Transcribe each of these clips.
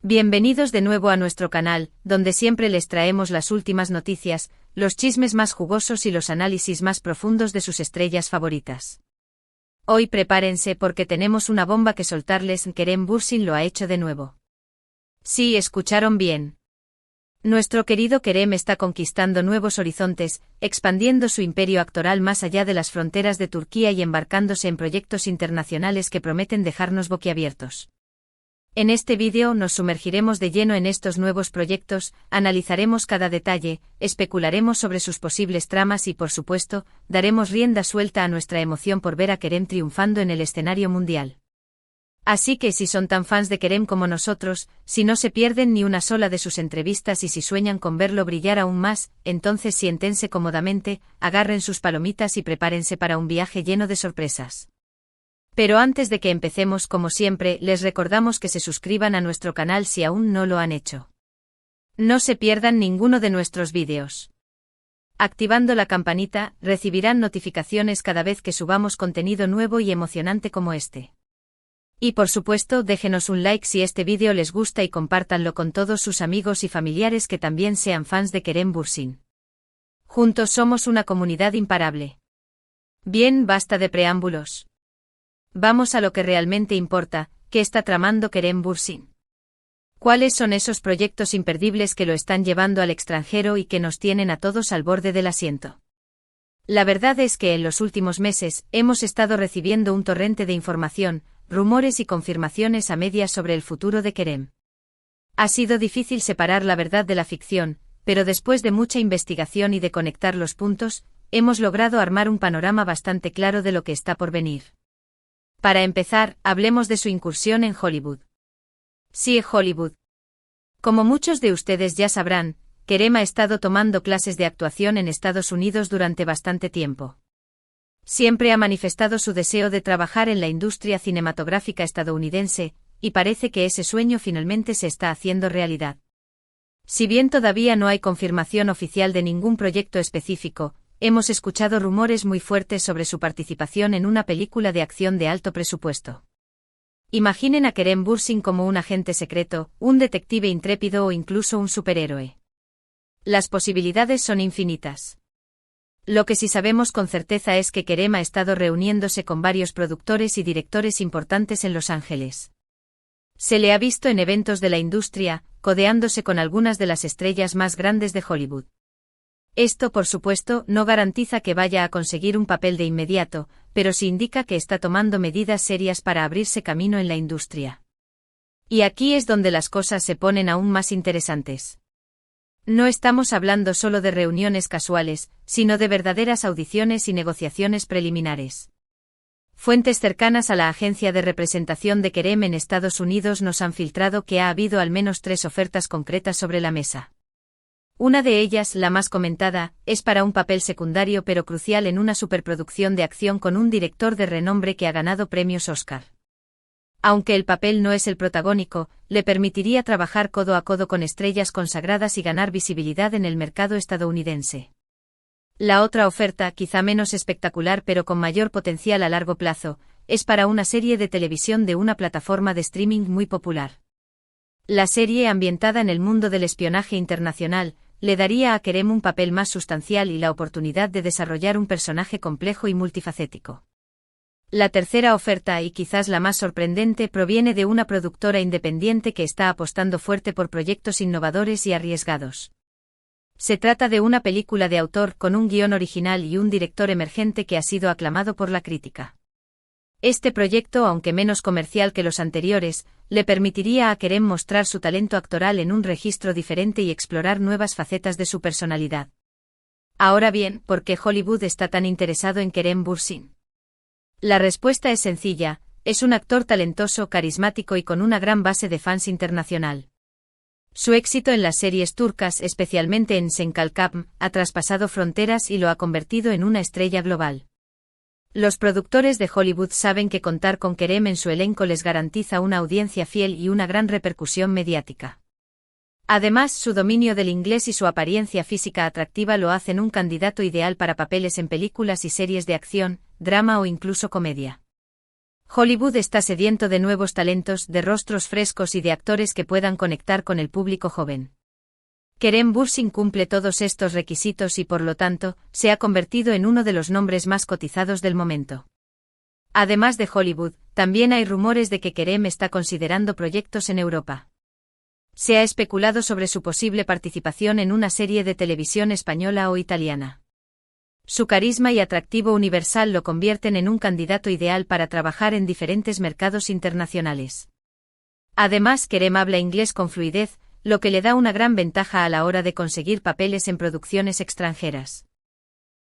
Bienvenidos de nuevo a nuestro canal, donde siempre les traemos las últimas noticias, los chismes más jugosos y los análisis más profundos de sus estrellas favoritas. Hoy prepárense porque tenemos una bomba que soltarles. Kerem Bürsin lo ha hecho de nuevo. Sí, escucharon bien. Nuestro querido Kerem está conquistando nuevos horizontes, expandiendo su imperio actoral más allá de las fronteras de Turquía y embarcándose en proyectos internacionales que prometen dejarnos boquiabiertos. En este vídeo nos sumergiremos de lleno en estos nuevos proyectos, analizaremos cada detalle, especularemos sobre sus posibles tramas y, por supuesto, daremos rienda suelta a nuestra emoción por ver a Kerem triunfando en el escenario mundial. Así que si son tan fans de Kerem como nosotros, si no se pierden ni una sola de sus entrevistas y si sueñan con verlo brillar aún más, entonces siéntense cómodamente, agarren sus palomitas y prepárense para un viaje lleno de sorpresas. Pero antes de que empecemos, como siempre, les recordamos que se suscriban a nuestro canal si aún no lo han hecho. No se pierdan ninguno de nuestros vídeos. Activando la campanita, recibirán notificaciones cada vez que subamos contenido nuevo y emocionante como este. Y por supuesto, déjenos un like si este vídeo les gusta y compártanlo con todos sus amigos y familiares que también sean fans de Kerem Bürsin. Juntos somos una comunidad imparable. Bien, basta de preámbulos. Vamos a lo que realmente importa, ¿qué está tramando Kerem Bürsin? ¿Cuáles son esos proyectos imperdibles que lo están llevando al extranjero y que nos tienen a todos al borde del asiento? La verdad es que en los últimos meses hemos estado recibiendo un torrente de información, rumores y confirmaciones a medias sobre el futuro de Kerem. Ha sido difícil separar la verdad de la ficción, pero después de mucha investigación y de conectar los puntos, hemos logrado armar un panorama bastante claro de lo que está por venir. Para empezar, hablemos de su incursión en Hollywood. Sí, Hollywood. Como muchos de ustedes ya sabrán, Kerem ha estado tomando clases de actuación en Estados Unidos durante bastante tiempo. Siempre ha manifestado su deseo de trabajar en la industria cinematográfica estadounidense, y parece que ese sueño finalmente se está haciendo realidad. Si bien todavía no hay confirmación oficial de ningún proyecto específico, hemos escuchado rumores muy fuertes sobre su participación en una película de acción de alto presupuesto. Imaginen a Kerem Bürsin como un agente secreto, un detective intrépido o incluso un superhéroe. Las posibilidades son infinitas. Lo que sí sabemos con certeza es que Kerem ha estado reuniéndose con varios productores y directores importantes en Los Ángeles. Se le ha visto en eventos de la industria, codeándose con algunas de las estrellas más grandes de Hollywood. Esto, por supuesto, no garantiza que vaya a conseguir un papel de inmediato, pero sí indica que está tomando medidas serias para abrirse camino en la industria. Y aquí es donde las cosas se ponen aún más interesantes. No estamos hablando solo de reuniones casuales, sino de verdaderas audiciones y negociaciones preliminares. Fuentes cercanas a la agencia de representación de Kerem en Estados Unidos nos han filtrado que ha habido al menos 3 ofertas concretas sobre la mesa. Una de ellas, la más comentada, es para un papel secundario pero crucial en una superproducción de acción con un director de renombre que ha ganado premios Oscar. Aunque el papel no es el protagónico, le permitiría trabajar codo a codo con estrellas consagradas y ganar visibilidad en el mercado estadounidense. La otra oferta, quizá menos espectacular pero con mayor potencial a largo plazo, es para una serie de televisión de una plataforma de streaming muy popular. La serie, ambientada en el mundo del espionaje internacional, le daría a Kerem un papel más sustancial y la oportunidad de desarrollar un personaje complejo y multifacético. La tercera oferta, y quizás la más sorprendente, proviene de una productora independiente que está apostando fuerte por proyectos innovadores y arriesgados. Se trata de una película de autor con un guión original y un director emergente que ha sido aclamado por la crítica. Este proyecto, aunque menos comercial que los anteriores, le permitiría a Kerem mostrar su talento actoral en un registro diferente y explorar nuevas facetas de su personalidad. Ahora bien, ¿por qué Hollywood está tan interesado en Kerem Bürsin? La respuesta es sencilla: es un actor talentoso, carismático y con una gran base de fans internacional. Su éxito en las series turcas, especialmente en Sen Kalkam, ha traspasado fronteras y lo ha convertido en una estrella global. Los productores de Hollywood saben que contar con Kerem en su elenco les garantiza una audiencia fiel y una gran repercusión mediática. Además, su dominio del inglés y su apariencia física atractiva lo hacen un candidato ideal para papeles en películas y series de acción, drama o incluso comedia. Hollywood está sediento de nuevos talentos, de rostros frescos y de actores que puedan conectar con el público joven. Kerem Bürsin cumple todos estos requisitos y por lo tanto, se ha convertido en uno de los nombres más cotizados del momento. Además de Hollywood, también hay rumores de que Kerem está considerando proyectos en Europa. Se ha especulado sobre su posible participación en una serie de televisión española o italiana. Su carisma y atractivo universal lo convierten en un candidato ideal para trabajar en diferentes mercados internacionales. Además, Kerem habla inglés con fluidez, lo que le da una gran ventaja a la hora de conseguir papeles en producciones extranjeras.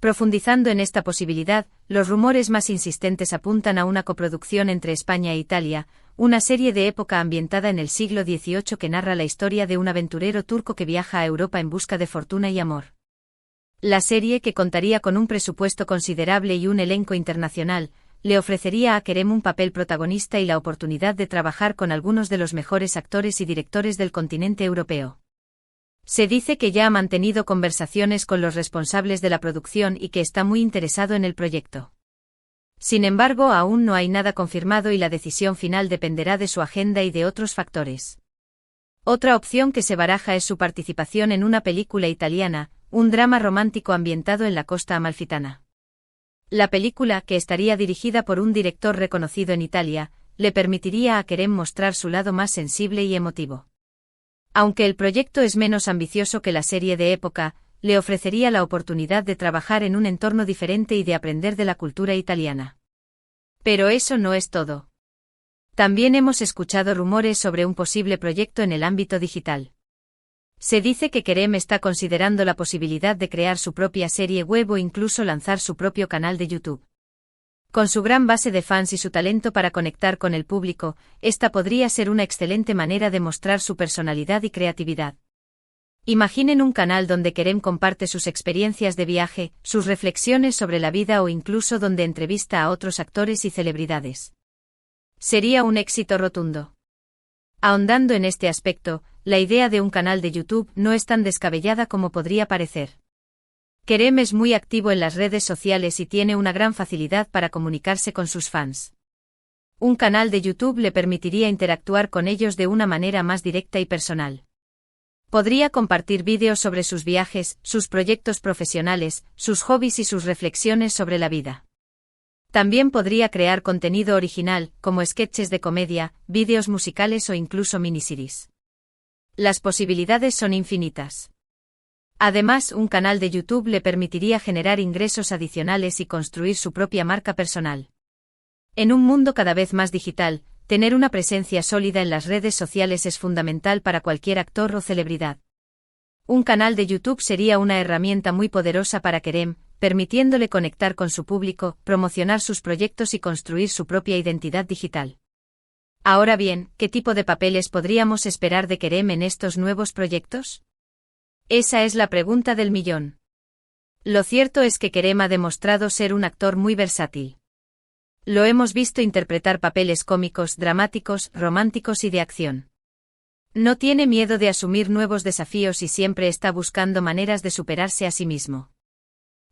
Profundizando en esta posibilidad, los rumores más insistentes apuntan a una coproducción entre España e Italia, una serie de época ambientada en el siglo XVIII que narra la historia de un aventurero turco que viaja a Europa en busca de fortuna y amor. La serie, que contaría con un presupuesto considerable y un elenco internacional, le ofrecería a Kerem un papel protagonista y la oportunidad de trabajar con algunos de los mejores actores y directores del continente europeo. Se dice que ya ha mantenido conversaciones con los responsables de la producción y que está muy interesado en el proyecto. Sin embargo, aún no hay nada confirmado y la decisión final dependerá de su agenda y de otros factores. Otra opción que se baraja es su participación en una película italiana, un drama romántico ambientado en la costa amalfitana. La película, que estaría dirigida por un director reconocido en Italia, le permitiría a Kerem mostrar su lado más sensible y emotivo. Aunque el proyecto es menos ambicioso que la serie de época, le ofrecería la oportunidad de trabajar en un entorno diferente y de aprender de la cultura italiana. Pero eso no es todo. También hemos escuchado rumores sobre un posible proyecto en el ámbito digital. Se dice que Kerem está considerando la posibilidad de crear su propia serie web o incluso lanzar su propio canal de YouTube. Con su gran base de fans y su talento para conectar con el público, esta podría ser una excelente manera de mostrar su personalidad y creatividad. Imaginen un canal donde Kerem comparte sus experiencias de viaje, sus reflexiones sobre la vida o incluso donde entrevista a otros actores y celebridades. Sería un éxito rotundo. Ahondando en este aspecto, la idea de un canal de YouTube no es tan descabellada como podría parecer. Kerem es muy activo en las redes sociales y tiene una gran facilidad para comunicarse con sus fans. Un canal de YouTube le permitiría interactuar con ellos de una manera más directa y personal. Podría compartir vídeos sobre sus viajes, sus proyectos profesionales, sus hobbies y sus reflexiones sobre la vida. También podría crear contenido original, como sketches de comedia, vídeos musicales o incluso miniseries. Las posibilidades son infinitas. Además, un canal de YouTube le permitiría generar ingresos adicionales y construir su propia marca personal. En un mundo cada vez más digital, tener una presencia sólida en las redes sociales es fundamental para cualquier actor o celebridad. Un canal de YouTube sería una herramienta muy poderosa para Kerem, permitiéndole conectar con su público, promocionar sus proyectos y construir su propia identidad digital. Ahora bien, ¿qué tipo de papeles podríamos esperar de Kerem en estos nuevos proyectos? Esa es la pregunta del millón. Lo cierto es que Kerem ha demostrado ser un actor muy versátil. Lo hemos visto interpretar papeles cómicos, dramáticos, románticos y de acción. No tiene miedo de asumir nuevos desafíos y siempre está buscando maneras de superarse a sí mismo.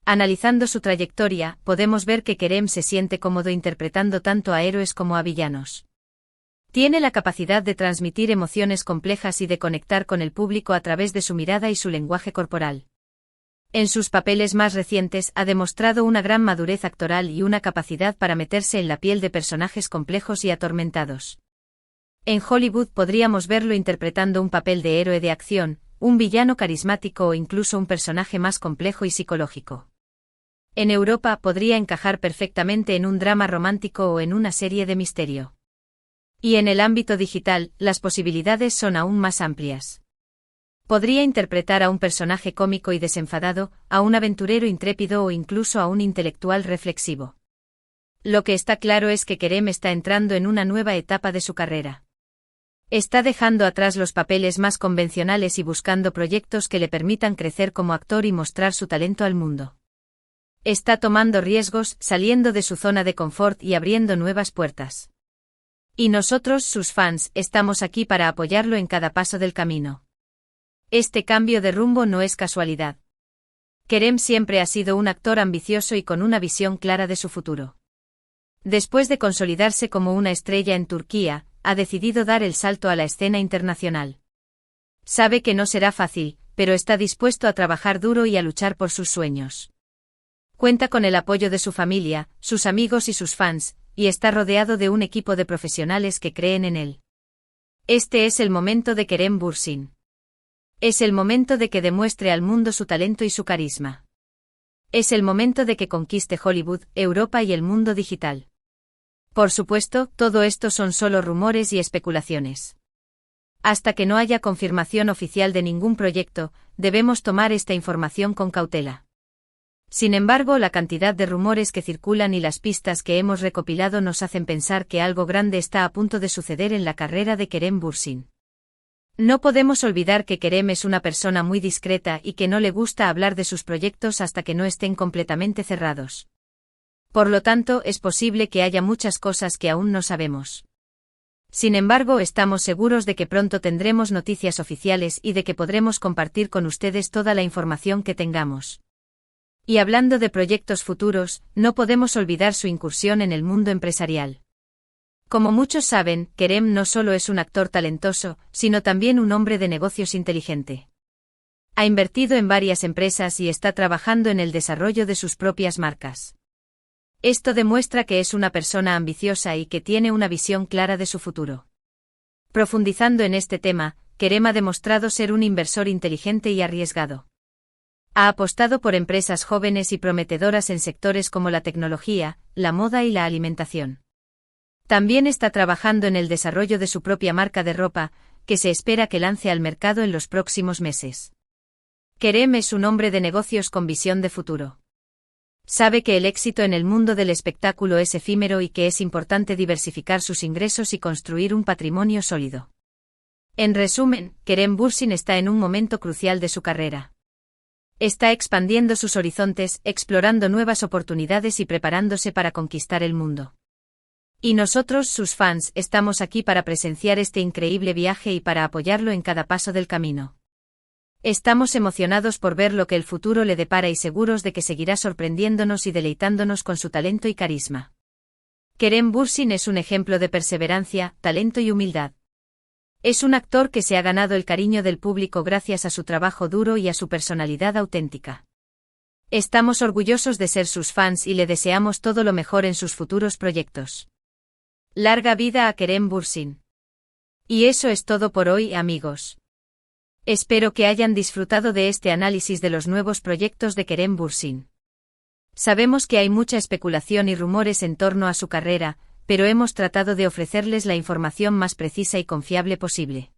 Analizando su trayectoria, podemos ver que Kerem se siente cómodo interpretando tanto a héroes como a villanos. Tiene la capacidad de transmitir emociones complejas y de conectar con el público a través de su mirada y su lenguaje corporal. En sus papeles más recientes ha demostrado una gran madurez actoral y una capacidad para meterse en la piel de personajes complejos y atormentados. En Hollywood podríamos verlo interpretando un papel de héroe de acción, un villano carismático o incluso un personaje más complejo y psicológico. En Europa podría encajar perfectamente en un drama romántico o en una serie de misterio. Y en el ámbito digital, las posibilidades son aún más amplias. Podría interpretar a un personaje cómico y desenfadado, a un aventurero intrépido o incluso a un intelectual reflexivo. Lo que está claro es que Kerem está entrando en una nueva etapa de su carrera. Está dejando atrás los papeles más convencionales y buscando proyectos que le permitan crecer como actor y mostrar su talento al mundo. Está tomando riesgos, saliendo de su zona de confort y abriendo nuevas puertas. Y nosotros, sus fans, estamos aquí para apoyarlo en cada paso del camino. Este cambio de rumbo no es casualidad. Kerem siempre ha sido un actor ambicioso y con una visión clara de su futuro. Después de consolidarse como una estrella en Turquía, ha decidido dar el salto a la escena internacional. Sabe que no será fácil, pero está dispuesto a trabajar duro y a luchar por sus sueños. Cuenta con el apoyo de su familia, sus amigos y sus fans, y está rodeado de un equipo de profesionales que creen en él. Este es el momento de Kerem Bürsin. Es el momento de que demuestre al mundo su talento y su carisma. Es el momento de que conquiste Hollywood, Europa y el mundo digital. Por supuesto, todo esto son solo rumores y especulaciones. Hasta que no haya confirmación oficial de ningún proyecto, debemos tomar esta información con cautela. Sin embargo, la cantidad de rumores que circulan y las pistas que hemos recopilado nos hacen pensar que algo grande está a punto de suceder en la carrera de Kerem Bürsin. No podemos olvidar que Kerem es una persona muy discreta y que no le gusta hablar de sus proyectos hasta que no estén completamente cerrados. Por lo tanto, es posible que haya muchas cosas que aún no sabemos. Sin embargo, estamos seguros de que pronto tendremos noticias oficiales y de que podremos compartir con ustedes toda la información que tengamos. Y hablando de proyectos futuros, no podemos olvidar su incursión en el mundo empresarial. Como muchos saben, Kerem no solo es un actor talentoso, sino también un hombre de negocios inteligente. Ha invertido en varias empresas y está trabajando en el desarrollo de sus propias marcas. Esto demuestra que es una persona ambiciosa y que tiene una visión clara de su futuro. Profundizando en este tema, Kerem ha demostrado ser un inversor inteligente y arriesgado. Ha apostado por empresas jóvenes y prometedoras en sectores como la tecnología, la moda y la alimentación. También está trabajando en el desarrollo de su propia marca de ropa, que se espera que lance al mercado en los próximos meses. Kerem es un hombre de negocios con visión de futuro. Sabe que el éxito en el mundo del espectáculo es efímero y que es importante diversificar sus ingresos y construir un patrimonio sólido. En resumen, Kerem Bürsin está en un momento crucial de su carrera. Está expandiendo sus horizontes, explorando nuevas oportunidades y preparándose para conquistar el mundo. Y nosotros, sus fans, estamos aquí para presenciar este increíble viaje y para apoyarlo en cada paso del camino. Estamos emocionados por ver lo que el futuro le depara y seguros de que seguirá sorprendiéndonos y deleitándonos con su talento y carisma. Kerem Bürsin es un ejemplo de perseverancia, talento y humildad. Es un actor que se ha ganado el cariño del público gracias a su trabajo duro y a su personalidad auténtica. Estamos orgullosos de ser sus fans y le deseamos todo lo mejor en sus futuros proyectos. Larga vida a Kerem Bürsin. Y eso es todo por hoy, amigos. Espero que hayan disfrutado de este análisis de los nuevos proyectos de Kerem Bürsin. Sabemos que hay mucha especulación y rumores en torno a su carrera, pero hemos tratado de ofrecerles la información más precisa y confiable posible.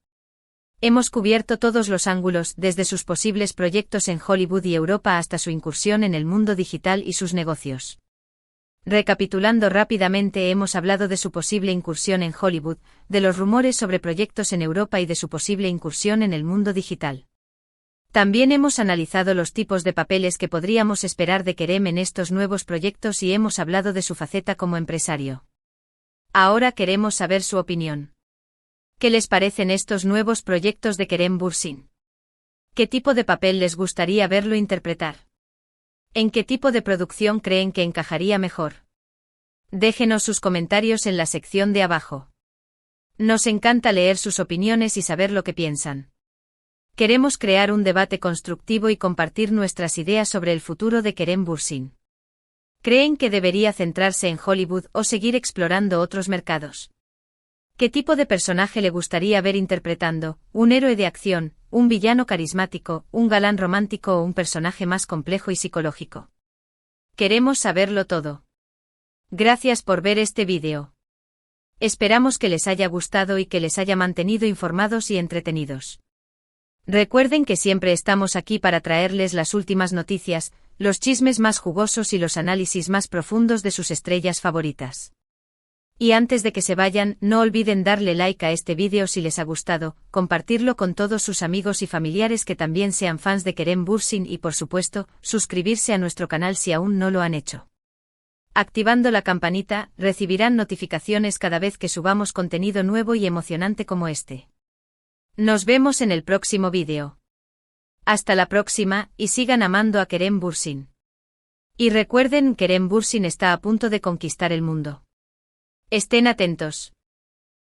Hemos cubierto todos los ángulos, desde sus posibles proyectos en Hollywood y Europa hasta su incursión en el mundo digital y sus negocios. Recapitulando rápidamente, hemos hablado de su posible incursión en Hollywood, de los rumores sobre proyectos en Europa y de su posible incursión en el mundo digital. También hemos analizado los tipos de papeles que podríamos esperar de Kerem en estos nuevos proyectos y hemos hablado de su faceta como empresario. Ahora queremos saber su opinión. ¿Qué les parecen estos nuevos proyectos de Kerem Bürsin? ¿Qué tipo de papel les gustaría verlo interpretar? ¿En qué tipo de producción creen que encajaría mejor? Déjenos sus comentarios en la sección de abajo. Nos encanta leer sus opiniones y saber lo que piensan. Queremos crear un debate constructivo y compartir nuestras ideas sobre el futuro de Kerem Bürsin. ¿Creen que debería centrarse en Hollywood o seguir explorando otros mercados? ¿Qué tipo de personaje le gustaría ver interpretando? ¿Un héroe de acción, un villano carismático, un galán romántico o un personaje más complejo y psicológico? Queremos saberlo todo. Gracias por ver este vídeo. Esperamos que les haya gustado y que les haya mantenido informados y entretenidos. Recuerden que siempre estamos aquí para traerles las últimas noticias, los chismes más jugosos y los análisis más profundos de sus estrellas favoritas. Y antes de que se vayan, no olviden darle like a este vídeo si les ha gustado, compartirlo con todos sus amigos y familiares que también sean fans de Kerem Bürsin y por supuesto, suscribirse a nuestro canal si aún no lo han hecho. Activando la campanita, recibirán notificaciones cada vez que subamos contenido nuevo y emocionante como este. Nos vemos en el próximo vídeo. Hasta la próxima, y sigan amando a Kerem Bürsin. Y recuerden, Kerem Bürsin está a punto de conquistar el mundo. Estén atentos.